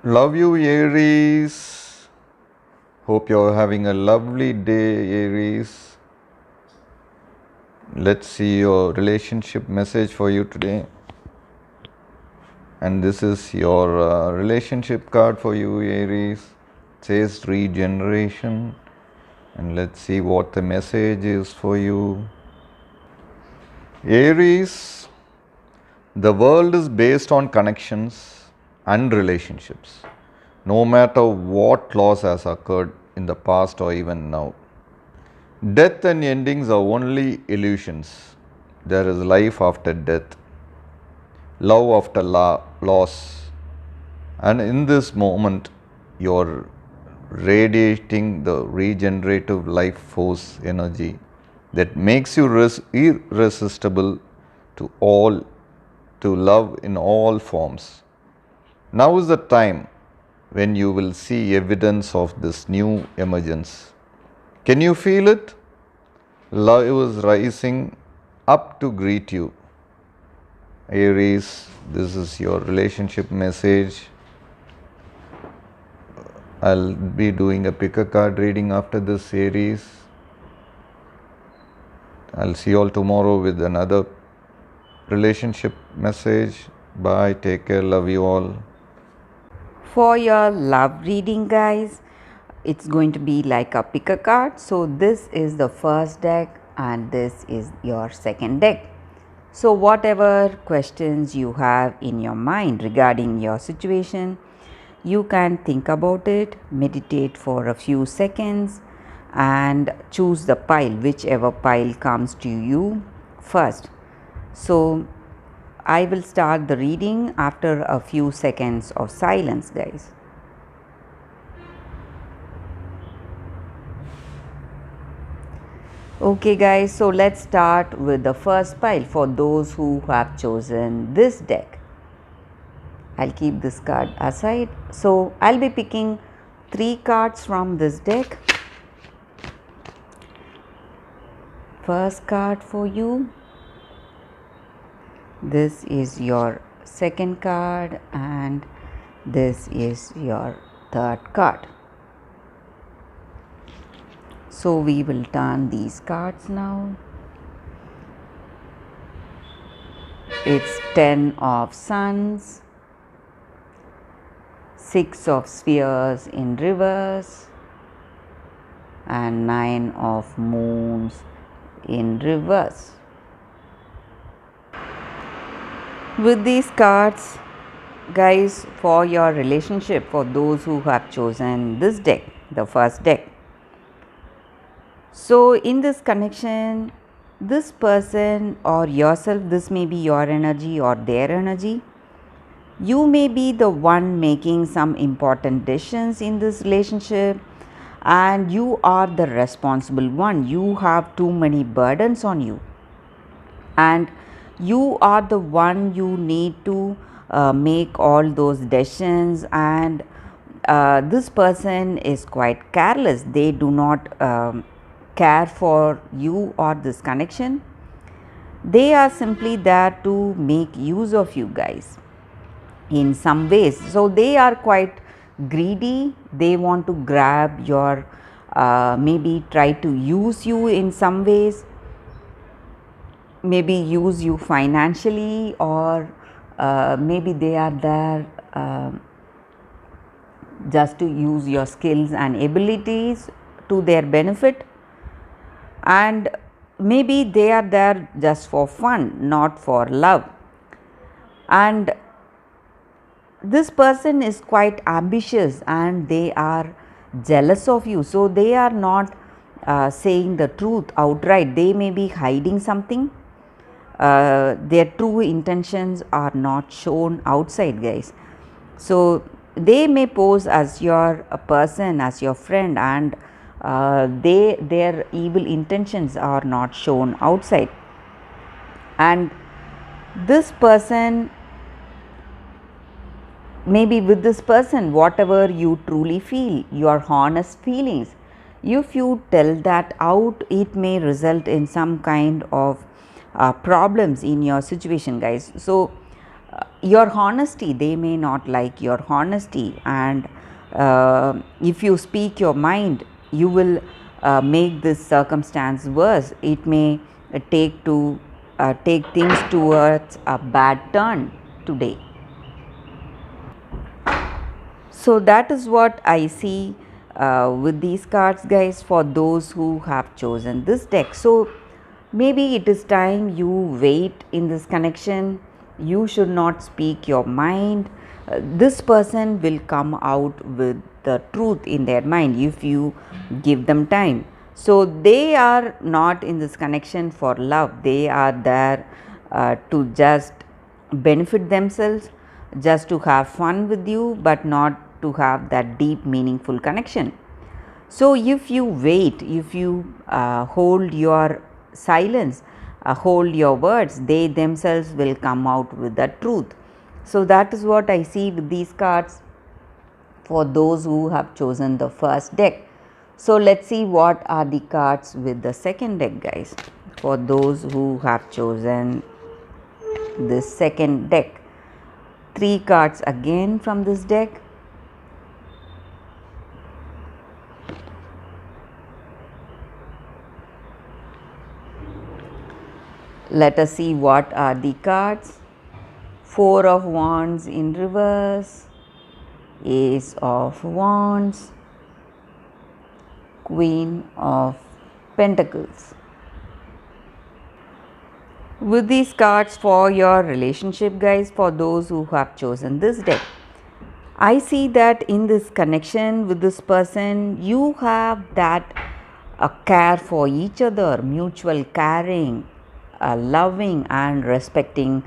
Love you, Aries. Hope you're having a lovely day, Aries. Let's see your relationship message for you today. And this is your relationship card for you, Aries. It says regeneration. And let's see what the message is for you. Aries, the world is based on connections and relationships, no matter what loss has occurred in the past or even now. Death and endings are only illusions. There is life after death, love after loss, and in this moment, you're radiating the regenerative life force energy that makes you irresistible to all, to love in all forms. Now is the time when you will see evidence of this new emergence. Can you feel it? Love is rising up to greet you. Aries, this is your relationship message. I'll be doing a pick a card reading after this, Aries. I'll see you all tomorrow with another relationship message. Bye, take care, love you all. For your love reading, guys, it's going to be like a pick a card. So this is the first deck and this is your second deck. So whatever questions you have in your mind regarding your situation, you can think about it, meditate for a few seconds and choose the pile, whichever pile comes to you first. So I will start the reading after a few seconds of silence, guys. Okay, guys, so let's start with the first pile for those who have chosen this deck. I'll keep this card aside. So I'll be picking 3 cards from this deck. First card for you. This is your second card and this is your third card. So we will turn these cards now. It's 10 of Suns, 6 of Spheres in reverse and 9 of Moons in reverse. With these cards, guys, for your relationship, for those who have chosen this deck, the first deck. So in this connection, this person or yourself, this may be your energy or their energy. You may be the one making some important decisions in this relationship and you are the responsible one. You have too many burdens on you and you are the one you need to make all those decisions, and this person is quite careless. They do not care for you or this connection. They are simply there to make use of you guys in some ways. So they are quite greedy. They want to grab your maybe try to use you in some ways, maybe use you financially, or maybe they are there just to use your skills and abilities to their benefit, and maybe they are there just for fun, not for love. And this person is quite ambitious and they are jealous of you, so they are not saying the truth outright. They may be hiding something. Their true intentions are not shown outside, guys. So they may pose as your person, as your friend, and their evil intentions are not shown outside. And this person, maybe with this person, whatever you truly feel, your honest feelings, if you tell that out, it may result in some kind of problems in your situation, guys. So your honesty. They may not like your honesty, and if you speak your mind, you will make this circumstance worse. It may take things towards a bad turn today. So that is what I see with these cards, guys, for those who have chosen this deck. So maybe it is time you wait in this connection. You should not speak your mind. This person will come out with the truth in their mind if you give them time. So they are not in this connection for love. They are there to just benefit themselves, just to have fun with you, but not to have that deep meaningful connection. So if you wait, if you hold your silence, hold your words, they themselves will come out with the truth. So that is what I see with these cards for those who have chosen the first deck. So let's see what are the cards with the second deck, guys, for those who have chosen this second deck. 3 cards again from this deck. Let us see what are the cards. 4 of Wands in reverse, Ace of Wands, Queen of Pentacles. With these cards for your relationship, guys, for those who have chosen this deck, I see that in this connection with this person, you have that care for each other, mutual caring, loving and respecting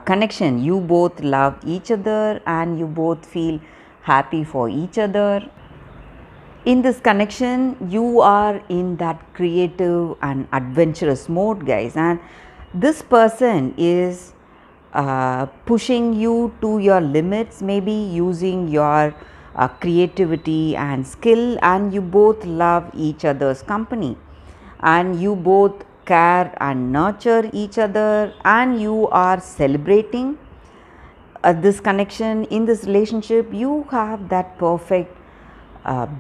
connection. You both love each other and you both feel happy for each other. In this connection, you are in that creative and adventurous mode, guys, and this person is pushing you to your limits, maybe using your creativity and skill, and you both love each other's company, and you both care and nurture each other, and you are celebrating this connection. In this relationship, you have that perfect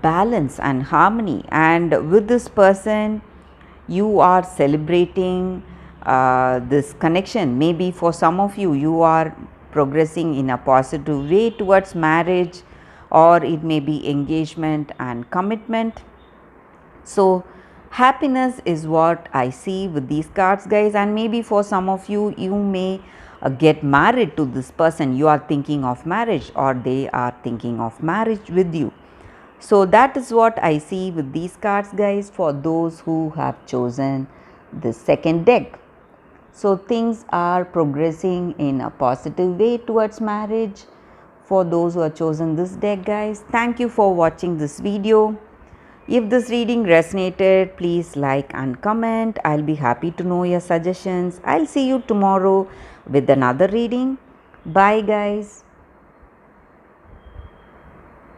balance and harmony, and with this person you are celebrating this connection. Maybe for some of you, you are progressing in a positive way towards marriage, or it may be engagement and commitment. So happiness is what I see with these cards, guys, and maybe for some of you, you may get married to this person. You are thinking of marriage, or they are thinking of marriage with you. So that is what I see with these cards, guys, for those who have chosen the second deck. So things are progressing in a positive way towards marriage for those who have chosen this deck, guys. Thank you for watching this video. If this reading resonated, please like and comment. I'll be happy to know your suggestions. I'll see you tomorrow with another reading. Bye, guys.